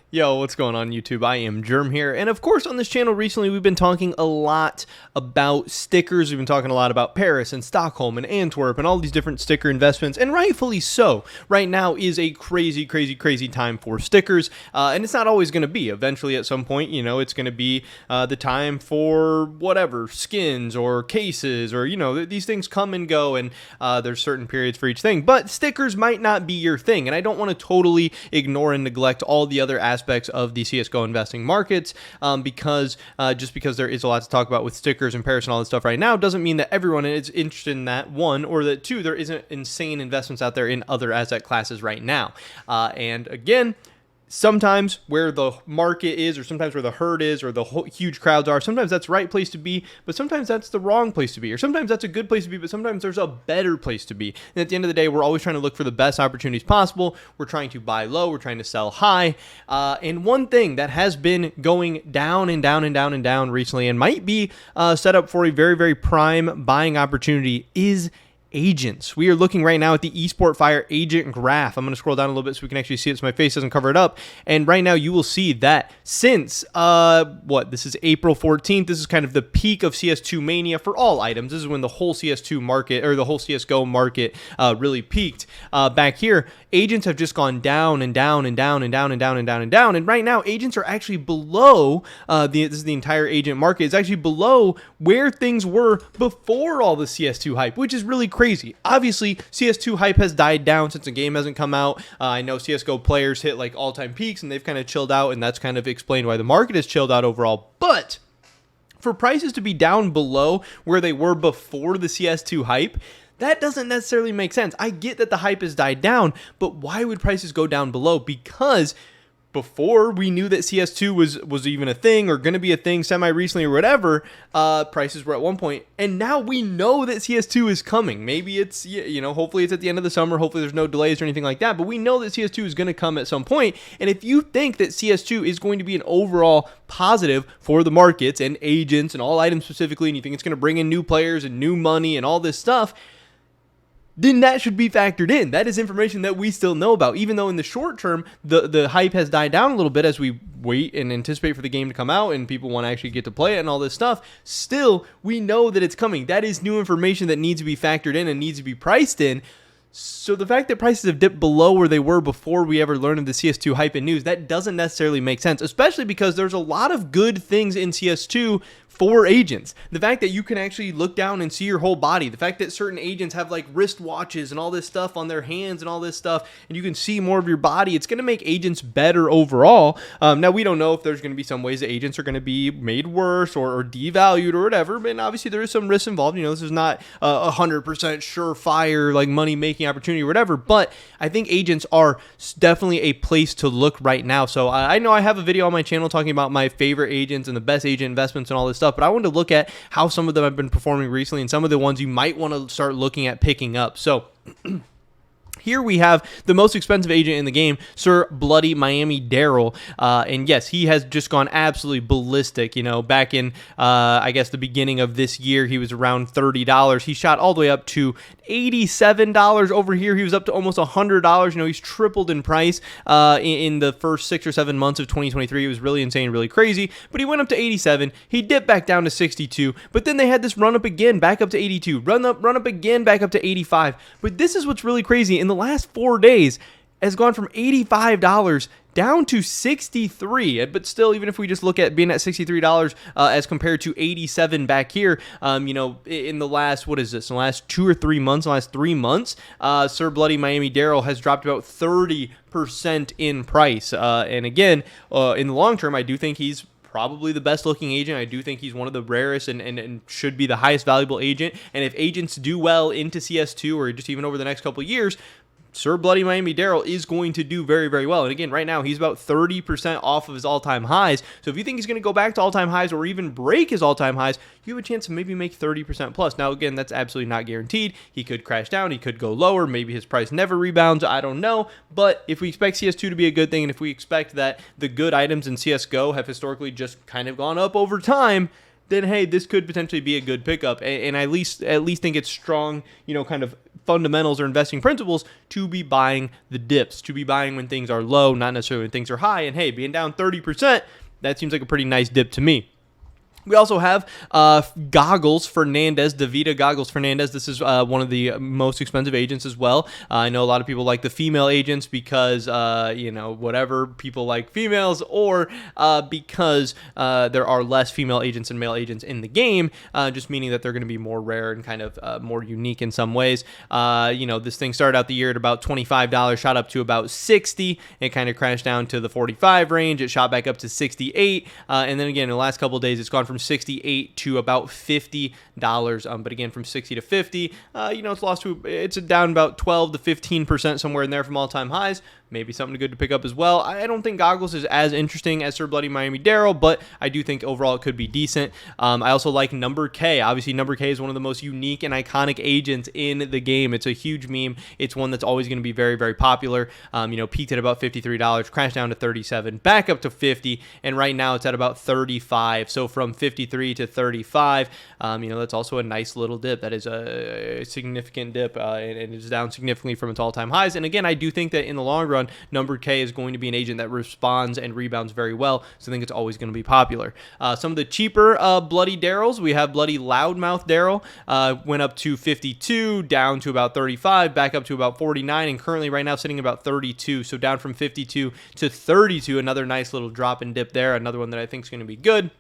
Yo, what's going on YouTube? I am Germ here, and of course on this channel recently we've been talking a lot about stickers. We've been talking a lot about Paris and Stockholm and Antwerp and all these different sticker investments, and rightfully so. Right now is a crazy time for stickers, and it's not always going to be. Eventually at some point, you know, it's going to be the time for whatever, skins or cases, or, you know, these things come and go, and there's certain periods for each thing, but stickers might not be your thing, and I don't want to totally ignore and neglect all the other aspects of the CSGO investing markets, because just because there is a lot to talk about with stickers and Paris and all this stuff right now doesn't mean that everyone is interested in that, one, or that two, there isn't insane investments out there in other asset classes right now. And again, sometimes where the market is, or sometimes where the herd is, or the huge crowds are, sometimes that's the right place to be, but sometimes that's the wrong place to be, or sometimes that's a good place to be, but sometimes there's a better place to be. And at the end of the day, we're always trying to look for the best opportunities possible. We're trying to buy low, we're trying to sell high. And one thing that has been going down and down and down and down recently, and might be set up for a very prime buying opportunity, is agents. We are looking right now at the Esport Fire agent graph. I'm going to scroll down a little bit so we can actually see it so my face doesn't cover it up. And right now you will see that since, this is April 14th. This is kind of the peak of CS2 mania for all items. This is when the whole CS2 market, or the whole CSGO market, really peaked. Back here, agents have just gone down and down and down and down and down and down and down. And right now, agents are actually below, this is the entire agent market. It's actually below where things were before all the CS2 hype, which is really crazy. Obviously, CS2 hype has died down since the game hasn't come out. I know CSGO players hit like all-time peaks and they've kind of chilled out, and that's kind of explained why the market has chilled out overall. But for prices to be down below where they were before the CS2 hype, that doesn't necessarily make sense. I get that the hype has died down, but why would prices go down below? Because before we knew that CS2 was even a thing, or going to be a thing semi-recently or whatever, prices were at one point, and now we know that CS2 is coming. Maybe it's, you know, hopefully it's at the end of the summer, hopefully there's no delays or anything like that, but we know that CS2 is going to come at some point. And if you think that CS2 is going to be an overall positive for the markets and agents and all items specifically, and you think it's going to bring in new players and new money and all this stuff, then that should be factored in. That is information that we still know about, even though in the short term, the hype has died down a little bit as we wait and anticipate for the game to come out and people want to actually get to play it and all this stuff. Still, we know that it's coming. That is new information that needs to be factored in and needs to be priced in. So the fact that prices have dipped below where they were before we ever learned of the CS2 hype and news, that doesn't necessarily make sense, especially because there's a lot of good things in CS2 for agents. The fact that you can actually look down and see your whole body, the fact that certain agents have like wrist watches and all this stuff on their hands and all this stuff, and you can see more of your body, it's going to make agents better overall. Now, we don't know if there's going to be some ways that agents are going to be made worse or devalued or whatever, but obviously there is some risk involved. You know, this is not 100% surefire, like money-making opportunity or whatever, but I think agents are definitely a place to look right now. So I know I have a video on my channel talking about my favorite agents and the best agent investments and all this stuff, but I wanted to look at how some of them have been performing recently and some of the ones you might want to start looking at picking up. So here we have the most expensive agent in the game, Sir Bloody Miami Daryl, and yes, he has just gone absolutely ballistic. You know, back in, I guess, the beginning of this year, he was around $30. He shot all the way up to $87 over here. He was up to almost $100. You know, he's tripled in price in the first 6 or 7 months of 2023. It was really insane, really crazy, but he went up to 87. He dipped back down to 62, but then they had this run up again, back up to 82, run up again, back up to 85. But this is what's really crazy. In the last 4 days, has gone from $85 down to $63, but still, even if we just look at being at $63 as compared to $87 back here, you know, in the last, what is this, in the last 2 or 3 months, the last 3 months, Sir Bloody Miami Daryl has dropped about 30% in price. And again, in the long term, I do think he's probably the best looking agent. I do think he's one of the rarest and should be the highest valuable agent. And if agents do well into CS2 or just even over the next couple of years, Sir Bloody Miami Daryl is going to do very well. And again, right now, he's about 30% off of his all-time highs. So if you think he's going to go back to all-time highs or even break his all-time highs, you have a chance to maybe make 30% plus. Now, again, that's absolutely not guaranteed. He could crash down. He could go lower. Maybe his price never rebounds. I don't know. But if we expect CS2 to be a good thing, and if we expect that the good items in CSGO have historically just kind of gone up over time, then hey, this could potentially be a good pickup. And I at least think it's strong, kind of fundamentals or investing principles to be buying the dips, to be buying when things are low, not necessarily when things are high. And hey, being down 30%, that seems like a pretty nice dip to me. We also have Goggles Fernandez, Davida Goggles Fernandez. This is one of the most expensive agents as well. I know a lot of people like the female agents because, whatever, people like females, or because there are less female agents and male agents in the game, just meaning that they're going to be more rare and kind of more unique in some ways. This thing started out the year at about $25, shot up to about $60. It kind of crashed down to the $45 range. It shot back up to $68. And then again, in the last couple of days, it's gone from $68 to about $50. But again, from 60 to 50, it's down about 12 to 15%, somewhere in there from all-time highs. Maybe something good to pick up as well. I don't think Goggles is as interesting as Sir Bloody Miami Darryl, but I do think overall it could be decent. I also like Number K. Obviously, Number K is one of the most unique and iconic agents in the game. It's a huge meme. It's one that's always going to be very, very popular. Peaked at about $53, crashed down to $37, back up to $50, and right now it's at about $35. So from $53 to $35, that's also a nice little dip. That is a significant dip, and it's down significantly from its all-time highs. And again, I do think that in the long run, Number K is going to be an agent that responds and rebounds very well, so I think it's always going to be popular. Some of the cheaper Bloody Darryls, we have Bloody Loudmouth Darryl, went up to 52, down to about 35, back up to about 49, and currently right now sitting about 32, so down from 52 to 32, another nice little drop and dip there, another one that I think is going to be good.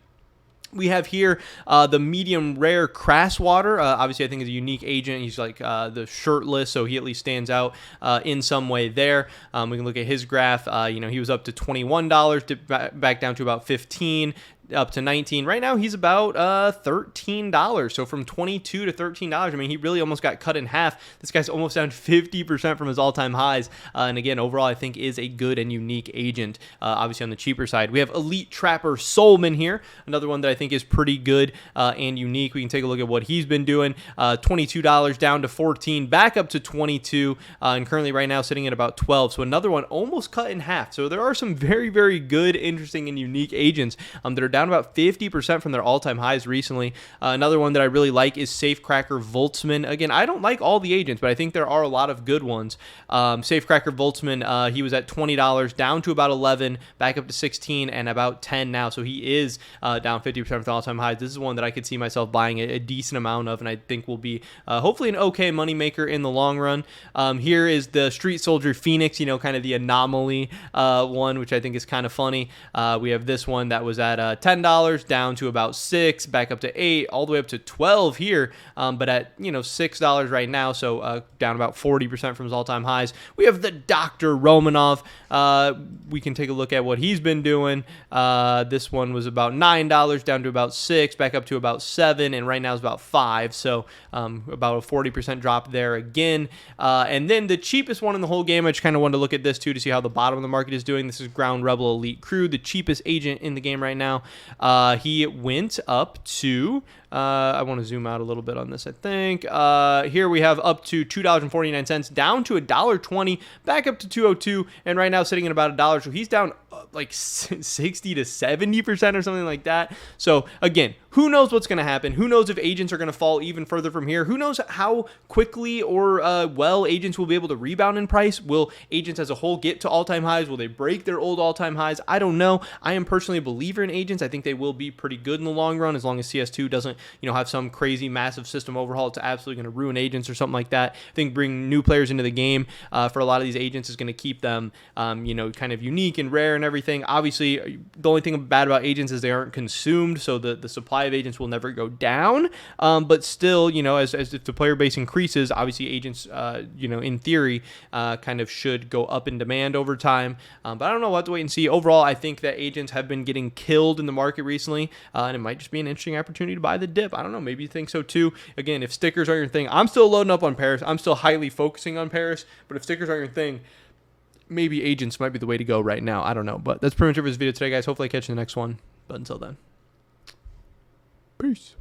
We have here the medium rare Crasswater. Obviously, I think is a unique agent. He's like the shirtless, so he at least stands out in some way there. We can look at his graph. He was up to $21, dipped back down to about $15. Up to $19. Right now, he's about $13. So from $22 to $13, I mean, he really almost got cut in half. This guy's almost down 50% from his all-time highs. And again, overall, I think is a good and unique agent, obviously on the cheaper side. We have Elite Trapper Solman here, another one that I think is pretty good and unique. We can take a look at what he's been doing. $22 down to $14, back up to $22, and currently right now sitting at about $12. So another one almost cut in half. So there are some very, very good, interesting, and unique agents that are down about 50% from their all-time highs recently. Another one that I really like is Safecracker Voltzman. Again, I don't like all the agents, but I think there are a lot of good ones. Safecracker Voltzman, he was at $20, down to about 11, back up to 16, and about 10 now. So he is down 50% from the all-time highs. This is one that I could see myself buying a decent amount of, and I think will be hopefully an okay moneymaker in the long run. Here is the Street Soldier Phoenix, kind of the anomaly one, which I think is kind of funny. We have this one that was at $10 down to about $6, back up to $8, all the way up to $12 here, but at $6 right now, so down about 40% from his all-time highs. We have the Dr. Romanov. We can take a look at what he's been doing. This one was about $9 down to about $6, back up to about $7, and right now is about $5, so about a 40% drop there again. And then the cheapest one in the whole game, I just kind of wanted to look at this too to see how the bottom of the market is doing. This is Ground Rebel Elite Crew, the cheapest agent in the game right now. He went up to, I want to zoom out a little bit on this, I think. Here we have up to $2.49, down to $1.20, back up to $2.02, and right now sitting at about $1. So he's down like 60 to 70% or something like that. So again, who knows what's going to happen? Who knows if agents are going to fall even further from here? Who knows how quickly or well agents will be able to rebound in price? Will agents as a whole get to all-time highs? Will they break their old all-time highs? I don't know. I am personally a believer in agents. I think they will be pretty good in the long run as long as CS2 doesn't, have some crazy massive system overhaul. It's absolutely going to ruin agents or something like that. I think bringing new players into the game for a lot of these agents is going to keep them, kind of unique and rare and everything. Obviously, the only thing bad about agents is they aren't consumed, so the supply of agents will never go down. But still, as if the player base increases, obviously agents, in theory, kind of should go up in demand over time. But I don't know. We'll have to wait and see. Overall, I think that agents have been getting killed in the market recently, and it might just be an interesting opportunity to buy the dip. I don't know. Maybe you think so too. Again, if stickers are your thing, I'm still loading up on Paris. I'm still highly focusing on Paris. But if stickers are your thing, maybe agents might be the way to go right now. I don't know. But that's pretty much it for this video today, guys. Hopefully I catch you in the next one. But until then, peace.